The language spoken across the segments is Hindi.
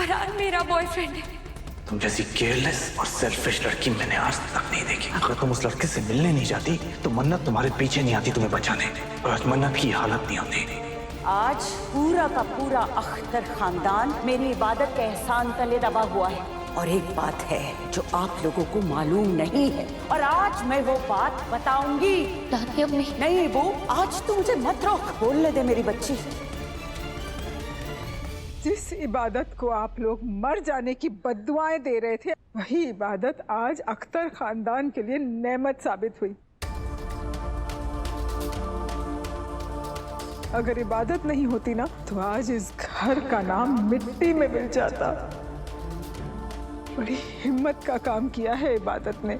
फरहान मेरा बॉयफ्रेंड है। तुम जैसी केयरलेस और सेल्फिश लड़की मैंने आज तक नहीं देखी। अगर तुम उस लड़के से मिलने नहीं जाती तो मन्नत तुम्हारे पीछे नहीं आती तुम्हें बचाने, और आज मन्नत की हालत नहीं होती। आज पूरा का पूरा अख्तर खानदान मेरी इबादत के एहसान तले दबा हुआ है। और एक बात है जो आप लोगों को मालूम नहीं है, और आज मैं वो बात बताऊंगी। दादी अम्मी। नहीं बू, आज तू मुझे मत रोक, बोलने दे मेरी बच्ची। जिस इबादत को आप लोग मर जाने की बद्दुआएं दे रहे थे, वही इबादत आज अख्तर खानदान के लिए नेमत साबित हुई। अगर इबादत नहीं होती ना तो आज इस घर का नाम मिट्टी में मिल जाता। बड़ी हिम्मत का काम किया है इबादत ने,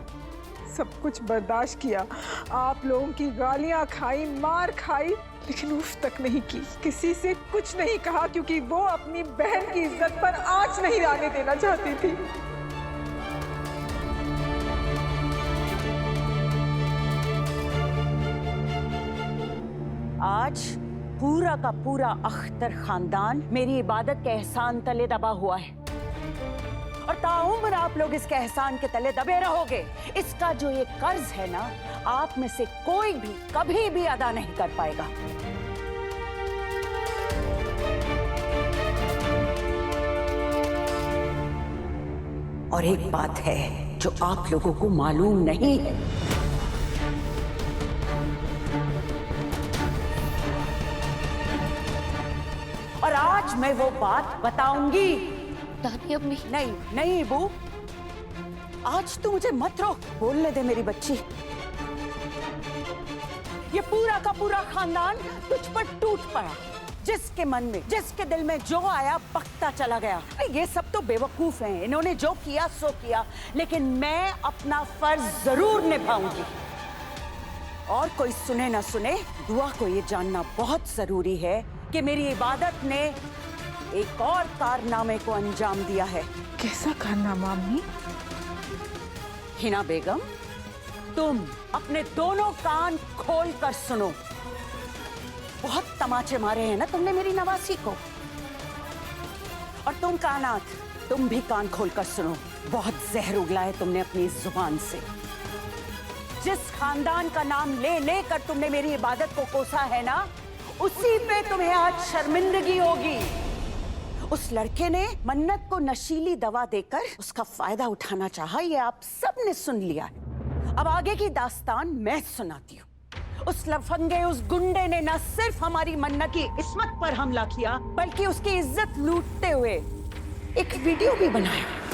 सब कुछ बर्दाश्त किया, आप लोगों की गालियां खाई, मार खाई, लेकिन उफ तक नहीं की, किसी से कुछ नहीं कहा, क्योंकि वो अपनी बहन की इज्जत पर आंच नहीं आने देना चाहती थी। आज पूरा का पूरा अख्तर खानदान मेरी इबादत के एहसान तले दबा हुआ है, और ताउम्र आप लोग इसके एहसान के तले दबे रहोगे। इसका जो ये कर्ज है ना, आप में से कोई भी कभी भी अदा नहीं कर पाएगा। और एक बात है जो आप लोगों को मालूम नहीं है, और आज मैं वो बात बताऊंगी। दादी अम्मी। नहीं नहीं बू, आज तू मुझे मत रोक, बोलने दे मेरी बच्ची। ये पूरा का पूरा खानदान तुझ पर टूट पड़ा, जिसके मन में, जिसके दिल में जो आया बकता चला गया। ये सब तो बेवकूफ हैं, इन्होंने जो किया सो किया, लेकिन मैं अपना फर्ज जरूर निभाऊंगी। और कोई सुने ना सुने, दुआ को ये जानना बहुत जरूरी है कि मेरी इबादत ने एक और कारनामे को अंजाम दिया है। कैसा कारनामा अम्मी? हिना बेगम, तुम अपने दोनों कान खोल कर सुनो। बहुत तमाचे मारे हैं ना तुमने मेरी नवासी को। और तुम कानात, तुम भी कान खोल कर सुनो। बहुत जहर उगला है तुमने अपनी जुबान से। जिस खानदान का नाम ले लेकर तुमने मेरी इबादत को कोसा है ना, उसी पे तुम्हें आज शर्मिंदगी होगी। उस लड़के ने मन्नत को नशीली दवा देकर उसका फायदा उठाना चाहा, ये आप सब ने सुन लिया है। अब आगे की दास्तान मैं सुनाती हूँ। उस लफंगे, उस गुंडे ने न सिर्फ हमारी मन्नत की इस्मत पर हमला किया, बल्कि उसकी इज्जत लूटते हुए एक वीडियो भी बनाया।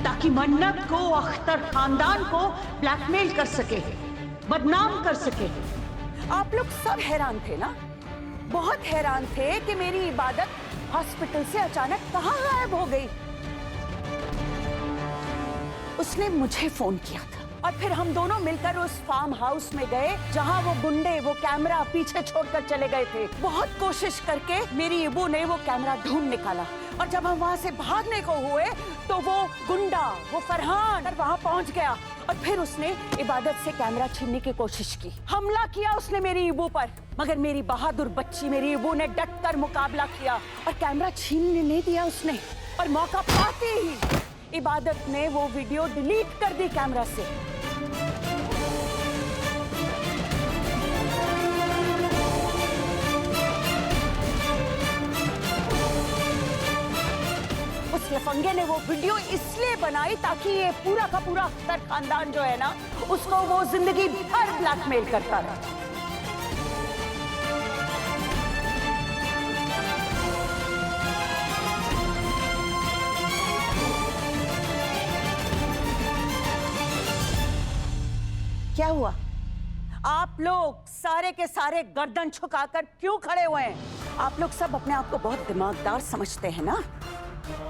ताकि मन्नत को, अख्तर खानदान को ब्लैकमेल कर सके, बदनाम कर सके। आप लोग सब हैरान थे ना, बहुत हैरान थे कि मेरी इबादत हॉस्पिटल से अचानक कहां गायब हो गई। उसने मुझे फोन किया था, और फिर हम दोनों मिलकर उस फार्म हाउस में गए जहां वो गुंडे वो कैमरा पीछे छोड़कर चले गए थे। बहुत कोशिश करके मेरी इबू ने वो कैमरा ढूंढ निकाला, और जब हम वहां से भागने को हुए तो वो गुंडा, वो फरहान वहां पहुंच गया, और फिर उसने इबादत से कैमरा छीनने की कोशिश की। हमला किया उसने मेरी इबू पर, मगर मेरी बहादुर बच्ची मेरी इबू ने डट कर मुकाबला किया और कैमरा छीनने नहीं दिया उसने। और मौका पाते ही इबादत ने वो वीडियो डिलीट कर दी कैमरा से। उस लफंगे ने वो वीडियो इसलिए बनाई ताकि ये पूरा का पूरा अख्तर खानदान जो है ना, उसको वो जिंदगी भर ब्लैकमेल करता रहा। क्या हुआ? आप लोग सारे के सारे गर्दन झुकाकर क्यों खड़े हुए हैं? आप लोग सब अपने आप को बहुत दिमागदार समझते हैं ना,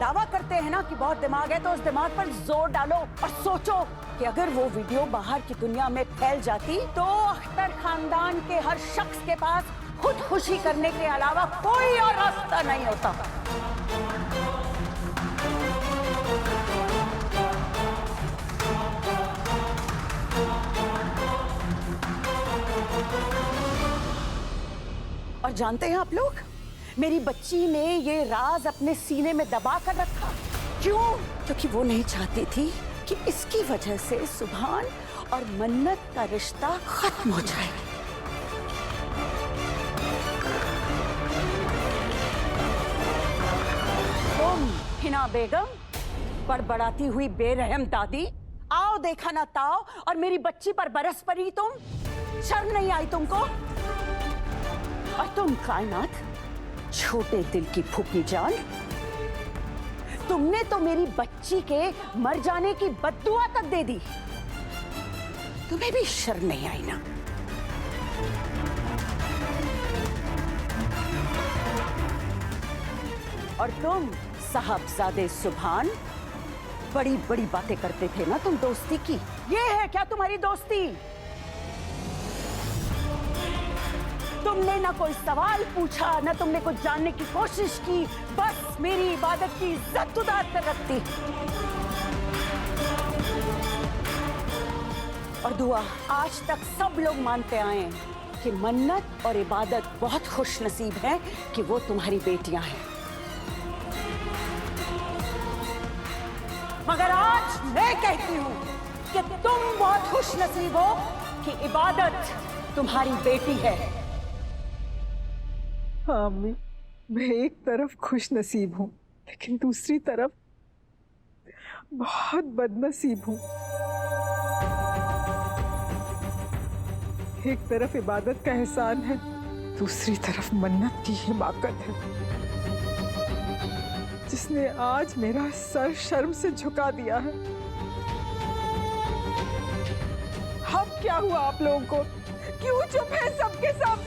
दावा करते हैं ना कि बहुत दिमाग है, तो उस दिमाग पर जोर डालो और सोचो कि अगर वो वीडियो बाहर की दुनिया में फैल जाती तो अख्तर खानदान के हर शख्स के पास खुदकुशी करने के अलावा कोई और रास्ता नहीं होता। जानते हैं आप लोग, मेरी बच्ची ने ये राज अपने सीने में दबा कर रखा। क्यों? क्योंकि वो नहीं चाहती थी कि इसकी वजह से सुभान और मन्नत का रिश्ता खत्म हो जाए। तुम हिना बेगम, बड़बड़ाती हुई बेरहम दादी, आओ देखा ना ताओ, और मेरी बच्ची पर बरस पड़ी तुम। शर्म नहीं आई तुमको? और तुम कायनात, छोटे दिल की फूफी जान, तुमने तो मेरी बच्ची के मर जाने की बद्दुआ तक दे दी। तुम्हें भी शर्म नहीं आई ना? और तुम साहबजादे सुभान, बड़ी बड़ी बातें करते थे ना तुम दोस्ती की। ये है क्या तुम्हारी दोस्ती? तुमने ना कोई सवाल पूछा, ना तुमने कुछ जानने की कोशिश की, बस मेरी इबादत की इज्जत उतार कर रखती। और दुआ, आज तक सब लोग मानते आए हैं कि मन्नत और इबादत बहुत खुश नसीब हैं कि वो तुम्हारी बेटियां हैं। मगर आज मैं कहती हूं कि तुम बहुत खुश नसीब हो कि इबादत तुम्हारी बेटी है। हाँ अम्मी, मैं एक तरफ खुश नसीब हूँ, लेकिन दूसरी तरफ बहुत बदनसीब हूँ। एक तरफ इबादत का एहसान है, दूसरी तरफ मन्नत की हिमाकत है, जिसने आज मेरा सर शर्म से झुका दिया है। अब क्या हुआ आप लोगों को? क्यों चुप है सबके सब?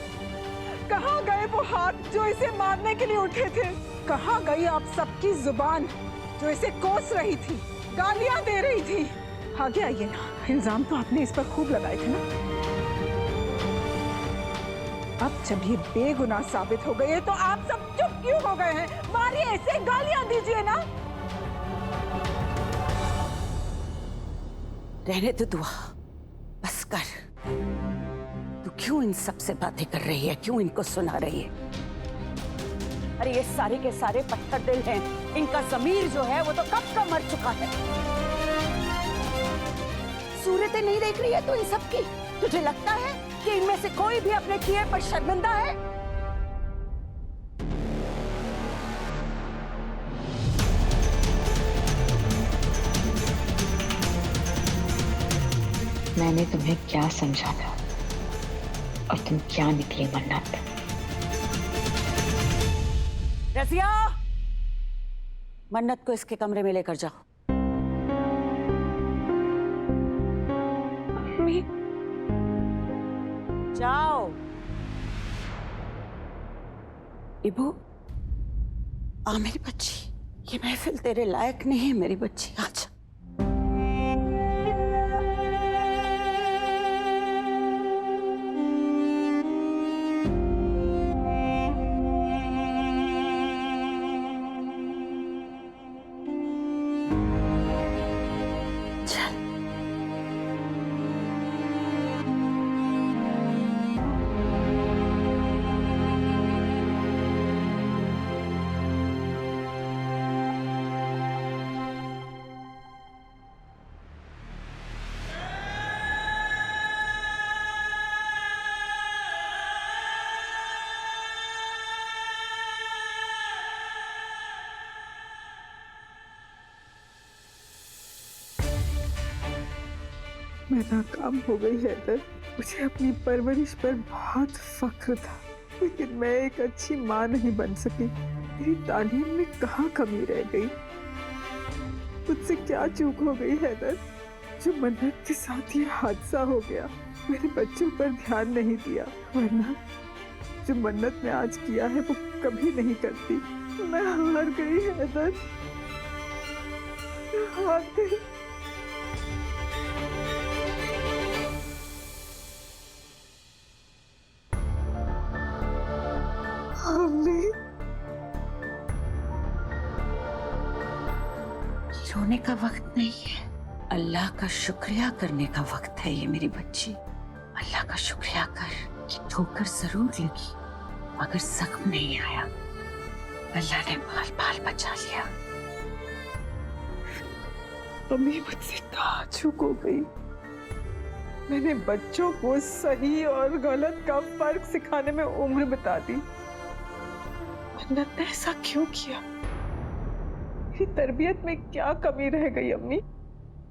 कहाँ गए वो हाथ जो इसे मारने के लिए उठे थे? कहाँ गई आप सबकी जुबान जो इसे कोस रही थी, गालियां दे रही थी? आगे आइए ना, इल्जाम तो आपने इस पर खूब लगाए थे ना। अब जब ये बेगुनाह साबित हो गई है तो आप सब चुप क्यों हो गए हैं? मारिए इसे, गालियां दीजिए ना। रहने तो दुआ, बस कर। तू क्यों इन सब से बातें कर रही है? क्यों इनको सुना रही है? अरे ये सारे के सारे पत्थर दिल हैं, इनका ज़मीर जो है वो तो कब का मर चुका है। सूरतें नहीं देख रही है तू इन सब की? तुझे लगता है कि इनमें से कोई भी अपने किए पर शर्मिंदा है? मैंने तुम्हें क्या समझा था और तुम क्या निकली मन्नत? रज़िया, मन्नत को इसके कमरे में लेकर जाओ। अम्मी, जाओ। इबू, आ मेरी बच्ची, ये महफिल तेरे लायक नहीं है मेरी बच्ची, आजा। मैं नाकाम हो गई हैदर। मुझे अपनी परवरिश पर बहुत फख्र था, लेकिन मैं एक अच्छी माँ नहीं बन सकी। मेरी तालीम में कहाँ कमी रह गई? मुझसे क्या चूक हो गई हैदर, जो मन्नत के साथ ये हादसा हो गया? मेरे बच्चों पर ध्यान नहीं दिया, वरना जो मन्नत ने आज किया है वो कभी नहीं करती। मैं हार गई हैदर, मैं हार गई। रोने का वक्त नहीं है, अल्लाह का शुक्रिया करने का वक्त है ये मेरी बच्ची। अल्लाह का शुक्रिया कर कि ठोकर जरूर लगी, मगर जख्म नहीं आया। अल्लाह ने बाल बाल बचा लिया। अम्मी मुझसे कहाँ चूक हो गई। मैंने बच्चों को सही और गलत का फर्क सिखाने में उम्र बिता दी। मन्नत ने ऐसा क्यों किया? मेरी तरबियत में क्या कमी रह गई अम्मी?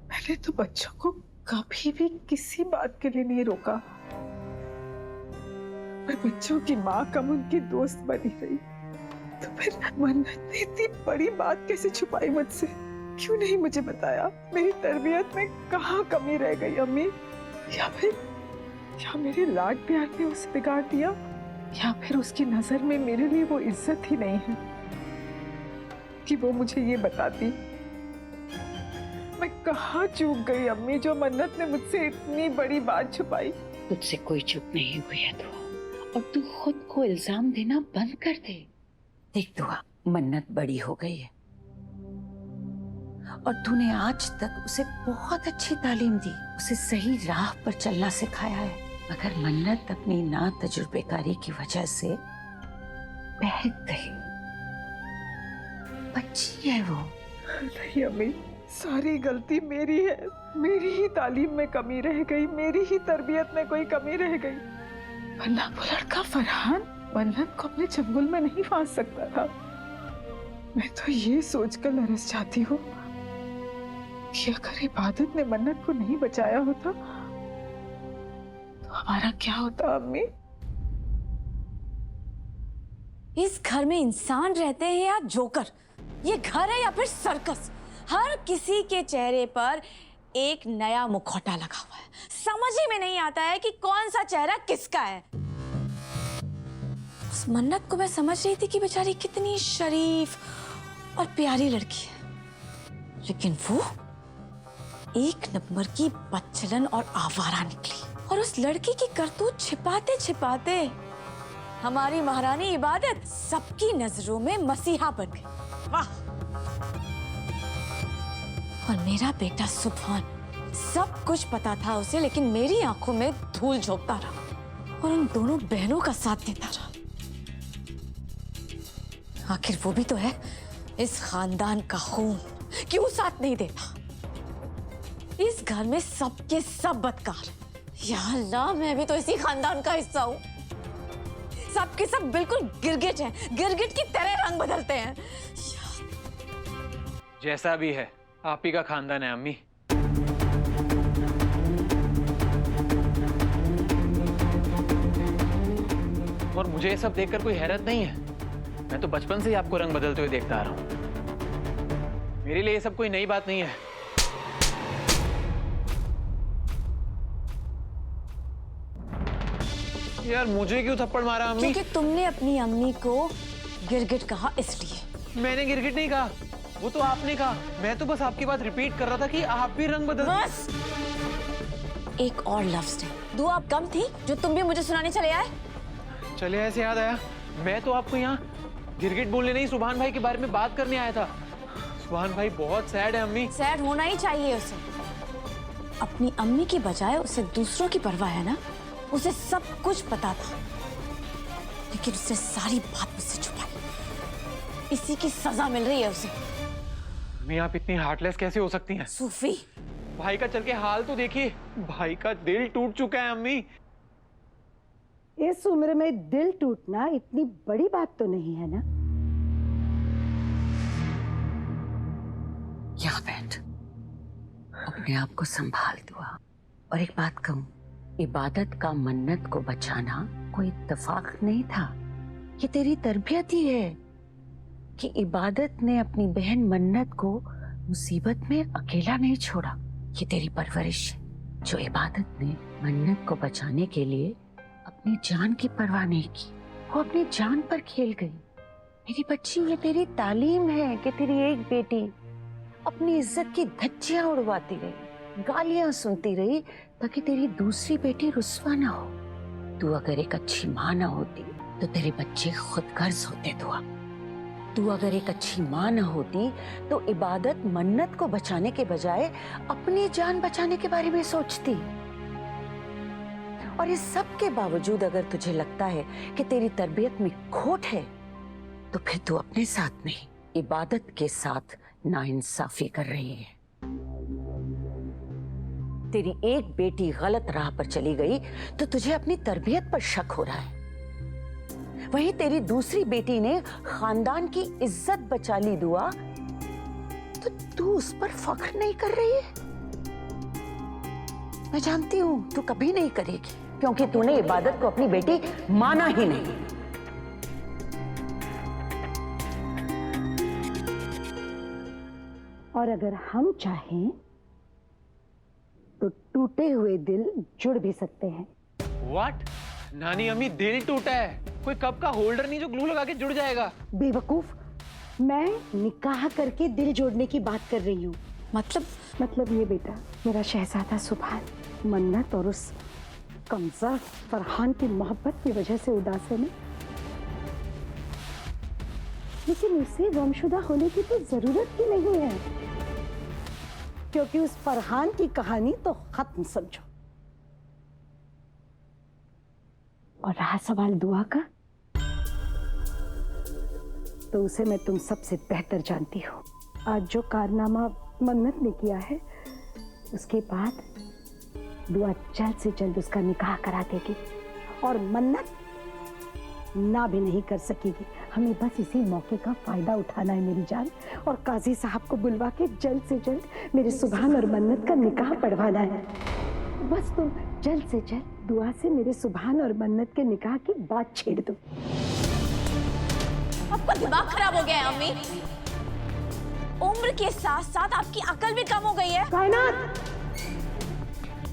मैंने तो बच्चों को कभी भी किसी बात के लिए नहीं रोका, पर बच्चों की माँ कम उनकी दोस्त बनी रही। तो फिर मन्नत ने इतनी बड़ी बात कैसे छुपाई मुझसे? क्यों नहीं मुझे बताया? मेरी तरबियत में कहाँ कमी रह गई अम्मी? या मेरे लाड प्यार ने उसे बिगाड़ दिया, या फिर उसकी नजर में मेरे लिए वो इज्जत ही नहीं है कि वो मुझे ये बताती। मैं कहाँ चूक गई अम्मी जो मन्नत ने मुझसे इतनी बड़ी बात छुपाई? तुझसे कोई चूक नहीं हुई है दुआ, और तू खुद को इल्जाम देना बंद कर दे। देख दुआ, मन्नत बड़ी हो गई है और तूने आज तक उसे बहुत अच्छी तालीम दी, उसे सही राह पर चलना सिखाया है। मगर मन्नत अपनी ना तजुर्बेकारी की वजह से बहक गई। बच्ची है वो। नहीं अम्मी, सारी गलती मेरी है। मेरी ही तालीम में कमी रह गई, मेरी ही तरबियत में कोई कमी रह गई। वरना वो लड़का फरहान मन्नत को अपने चंगुल में नहीं फांस सकता था। मैं तो ये सोचकर लरस जाती हूँ कि अगर इबादत ने मन्नत को नहीं बचाया होता तो हमारा क्या होता अम्मी? इस घर में इंसान रहते हैं या जोकर? ये घर है या फिर सर्कस? हर किसी के चेहरे पर एक नया मुखौटा लगा हुआ है। समझ ही में नहीं आता है कि कौन सा चेहरा किसका है। उस मन्नत को मैं समझ रही थी कि बेचारी कितनी शरीफ और प्यारी लड़की है, लेकिन वो एक नंबर की बदचलन और आवारा निकली। और उस लड़की की करतूत छिपाते छिपाते हमारी महारानी इबादत सबकी नजरों में मसीहा बन गई। वाह! और मेरा बेटा सुभान, सब कुछ पता था उसे, लेकिन मेरी आंखों में धूल झोंकता रहा और उन दोनों बहनों का साथ देता रहा। आखिर वो भी तो है इस खानदान का खून, क्यों साथ नहीं देता? इस घर में सबके सब बदकार हैं। या अल्लाह, मैं भी तो इसी खानदान का हिस्सा हूँ। सबके सब बिल्कुल गिरगिट हैं, गिरगिट की तरह रंग बदलते हैं। जैसा भी है, आप ही का खानदान है अम्मी। और मुझे ये सब देखकर कोई हैरत नहीं है। मैं तो बचपन से ही आपको रंग बदलते हुए देखता आ रहा हूँ। मेरे लिए ये सब कोई नई बात नहीं है। यार, मुझे क्यों थप्पड़ मारा अम्मी? क्योंकि तुमने अपनी अम्मी को गिरगिट कहा इसलिए। मैंने गिरगिट नहीं कहा, वो तो आपने कहा। मैं तो बस आपकी बात रिपीट कर रहा था कि आप भी रंग बदल। बस एक और लफ्ज है, दुआ कम थी जो तुम भी मुझे सुनाने चले आए। चले ऐसे याद आया, मैं तो आपको यहाँ गिरगिट बोलने नहीं, सुभान भाई के बारे में बात करने आया था। सुभान भाई बहुत सैड है अम्मी। सैड होना ही चाहिए उसे। अपनी अम्मी की बजाय उसे दूसरों की परवाह है ना। उसे सब कुछ पता था, लेकिन उसने सारी बात मुझसे छुपाई। इसी की सजा मिल रही है उसे। अम्मी, आप इतनी हार्टलेस कैसे हो सकती हैं? सूफी, भाई का चल के हाल तो देखिए, भाई का दिल टूट चुका है अम्मी। इस उम्र में दिल टूटना इतनी बड़ी बात तो नहीं है ना। यहाँ बैठ, अपने आप को संभाल दुआ। और एक बात कहूं, इबादत का मन्नत को बचाना कोई इत्तेफाक नहीं था। ये तेरी तरबियत ही है कि इबादत ने अपनी बहन मन्नत को मुसीबत में अकेला नहीं छोड़ा। ये तेरी परवरिश है। जो इबादत ने मन्नत को बचाने के लिए अपनी जान की परवाह नहीं की, वो अपनी जान पर खेल गई। मेरी बच्ची, ये तेरी तालीम है कि तेरी एक बेटी अपनी इज्जत की धज्जियां उड़वाती रही, गालियां सुनती रही, ताकि तेरी दूसरी बेटी रुस्वा ना हो। तू अगर एक अच्छी माँ ना होती तो तेरे बच्चे खुदगर्ज होते। तू अगर एक अच्छी माँ ना होती तो इबादत मन्नत को बचाने के बजाय अपनी जान बचाने के बारे में सोचती। और इस सब के बावजूद अगर तुझे लगता है कि तेरी तरबियत में खोट है, तो फिर तू अपने साथ नहीं, इबादत के साथ नाइंसाफी कर रही है। तेरी एक बेटी गलत राह पर चली गई तो तुझे अपनी तरबियत पर शक हो रहा है। वहीं तेरी दूसरी बेटी ने खानदान की इज्जत बचा ली दुआ, तो तू उस पर फख्र नहीं कर रही है। मैं जानती हूं तू कभी नहीं करेगी, क्योंकि तूने इबादत को अपनी बेटी माना ही नहीं। और अगर हम चाहें तो टूटे हुए दिल जुड़ भी सकते हैं। व्हाट? नानी अम्मी, दिल टूटा है, कोई कप का होल्डर नहीं जो ग्लू लगा के जुड़ जाएगा। बेवकूफ, मैं निकाह करके दिल जोड़ने की बात कर रही हूँ। मतलब ये बेटा, मेरा शहजादा सुभान मन्नत और उस कमजोर फरहान की मोहब्बत की वजह से उदास है ना, लेकिन उसे गमशुदा होने की तो जरूरत ही नहीं है, क्योंकि उस फरहान की कहानी तो खत्म समझो। और रहा सवाल दुआ का, तो उसे मैं तुम सबसे बेहतर जानती हूँ। आज जो कारनामा मन्नत ने किया है, उसके बाद दुआ जल्द से जल्द उसका निकाह करा देगी, और मन्नत ना भी नहीं कर सकेगी। हमें बस इसी मौके का फायदा उठाना है मेरी जान, और काजी साहब को बुलवा के जल्द से जल्द मेरे सुभान और मन्नत का निकाह पढ़वाना है। बस तुम जल्द से जल्द दुआ से मेरे सुभान और मन्नत के निकाह की बात छेड़ दो। आपका दिमाग खराब हो गया है अम्मी। उम्र के साथ साथ आपकी अकल भी कम हो गई है। कायनात,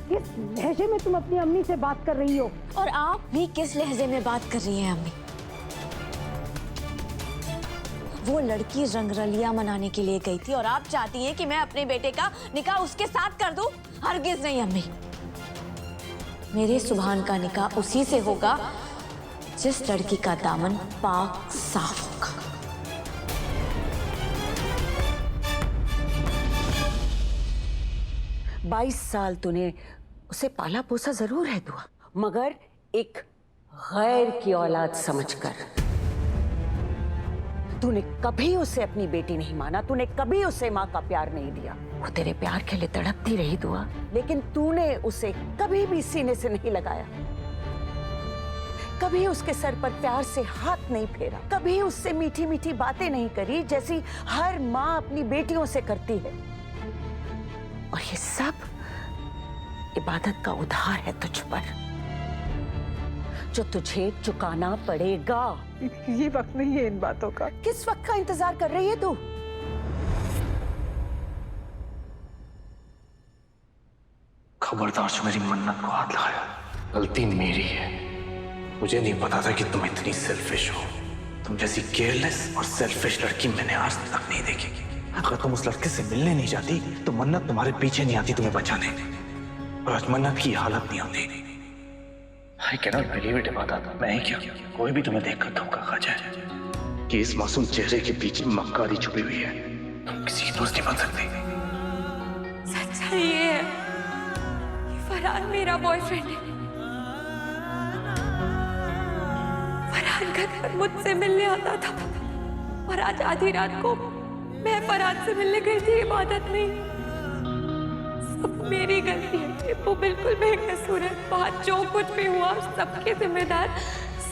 किस लहजे में तुम अपनी अम्मी से बात कर रही हो? और आप भी किस लहजे में बात कर रही हैं अम्मी? वो लड़की रंगरलिया मनाने के लिए गई थी और आप चाहती हैं कि मैं अपने बेटे का निकाह उसके साथ कर दूं? हरगिज नहीं अम्मी, मेरे सुभान का निकाह उसी से होगा जिस लड़की का दामन पाक साफ होगा। 22 साल तूने उसे पाला पोसा जरूर है दुआ, मगर एक गैर की औलाद समझकर। तूने कभी उसे अपनी बेटी नहीं माना, तूने कभी उसे माँ का प्यार नहीं दिया। वो तेरे प्यार के लिए तड़पती रही दुआ, लेकिन तूने उसे कभी भी सीने से नहीं लगाया, कभी उसके सर पर प्यार से हाथ नहीं फेरा, कभी उससे मीठी मीठी बातें नहीं करी जैसी हर माँ अपनी बेटियों से करती है। और ये सब इबादत का उधार है तुझ पर, जो तुझे चुकाना पड़ेगा। ये वक्त नहीं है इन बातों का। किस वक्त का इंतजार कर रही है तू? खबरदार जो मेरी मन्नत को हाथ लगाया, गलती मेरी है। मुझे नहीं पता था कि तुम इतनी सेल्फिश हो। तुम जैसी केयरलेस और सेल्फिश लड़की मैंने आज तक नहीं देखी। अगर तुम उस लड़के से मिलने नहीं जाती तो मन्नत तुम्हारे पीछे नहीं आती तुम्हें बचाने, और आज मन्नत की हालत नहीं होती। I cannot believe it इबादत, मैं ही क्या, कोई भी तुम्हें देखकर धोखा खा जाए कि इस मासूम चेहरे के पीछे मक्कारी छुपी हुई है। तुम किसी की दोस्त नहीं बन सकती। सच्चाई ये है कि फरहान मेरा बॉयफ्रेंड है। फरहान का घर मुझसे मिलने आता था, और आज आधी रात को मैं फरहान से मिलने गई थी। इबादत नहीं, सब मेरी गलती है। वो बिल्कुल बेकसूर है। बात जो कुछ भी हुआ सबके जिम्मेदार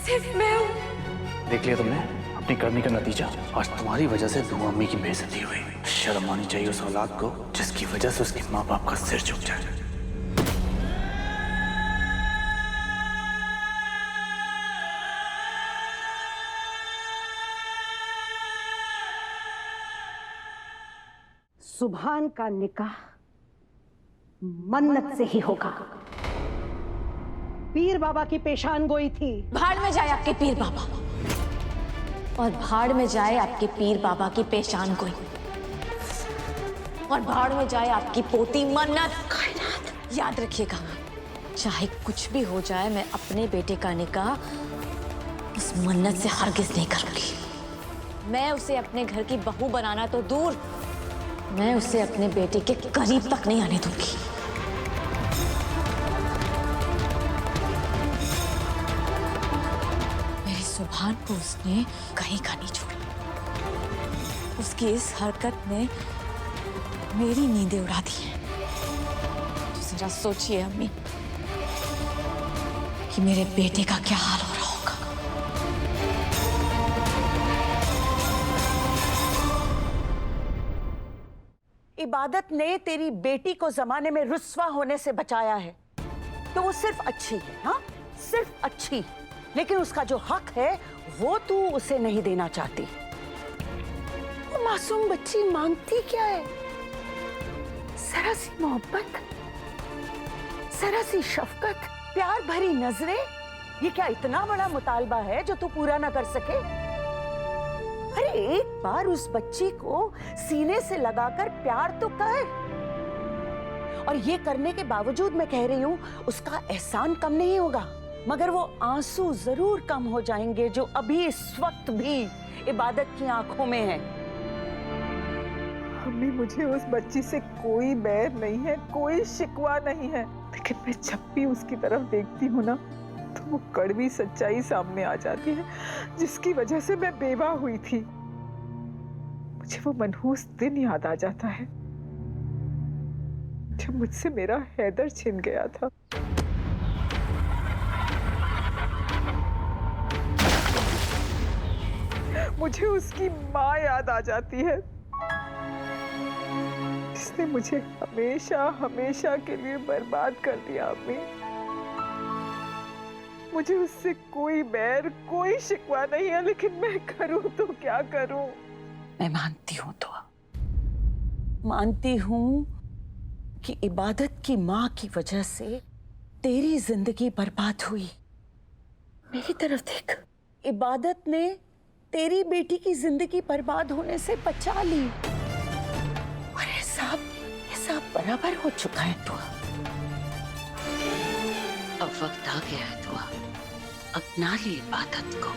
सिर्फ मैं हूँ। देख लिया तुमने अपनी करनी का नतीजा। आज तुम्हारी वजह से दो अम्मी की बेइज्जती हुई। शर्म आनी चाहिए उस औलाद को जिसकी वजह से उसके माँ बाप का सिर झुक जाए। सुभान का निकाह मन्नत से ही होगा। पीर बाबा की पेशान गोई थी। भाड़ में जाए आपके पीर बाबा, और भाड़ में जाए आपके पीर बाबा की पेशान गोई, और भाड़ में जाए आपकी पोती मन्नत। याद रखिएगा, चाहे कुछ भी हो जाए, मैं अपने बेटे का निकाह इस मन्नत से हरगिज नहीं करूंगी। मैं उसे अपने घर की बहू बनाना तो दूर, मैं उसे अपने बेटे के करीब तक नहीं आने दूंगी। उसने कहीं का नहीं छोड़ा। उसकी इस हरकत ने मेरी नींदें उड़ा दी हैं। तो जरा सोचिए अम्मी कि मेरे बेटे का क्या हाल हो रहा होगा। इबादत ने तेरी बेटी को जमाने में रुस्वा होने से बचाया है तो वो सिर्फ अच्छी है, हाँ, सिर्फ अच्छी। लेकिन उसका जो हक है वो तू उसे नहीं देना चाहती। वो मासूम बच्ची मांगती क्या है? जरा सी मोहब्बत, जरा सी शफकत, प्यार भरी नजरें। ये क्या इतना बड़ा मुतालबा है जो तू पूरा ना कर सके? अरे एक बार उस बच्ची को सीने से लगाकर प्यार तो कर। और ये करने के बावजूद मैं कह रही हूं उसका एहसान कम नहीं होगा, मगर वो आंसू जरूर कम हो जाएंगे जो अभी इस वक्त भी इबादत की आंखों में है। मम्मी, मुझे उस बच्ची से कोई बैर नहीं है, कोई शिकवा नहीं है, लेकिन मैं जब भी उसकी तरफ देखती हूँ ना तो वो कड़वी सच्चाई सामने आ जाती है जिसकी वजह से मैं बेवा हुई थी। मुझे वो मनहूस दिन याद आ जाता है जब मुझसे मेरा हैदर छिन गया था। मुझे उसकी माँ याद आ जाती है जिसने मुझे हमेशा हमेशा के लिए बर्बाद कर दिया। अम्मी, मुझे उससे कोई बैर, कोई शिकवा नहीं है, लेकिन मैं करूं तो क्या करूं? मैं मानती हूं तो मानती हूं कि इबादत की माँ की वजह से तेरी जिंदगी बर्बाद हुई। मेरी तरफ देख, इबादत ने तेरी बेटी की जिंदगी बर्बाद होने से बचा ली और हिसाब बराबर हो चुका है। तो अब वक्त आ गया है, तो अपना ली इबादत को।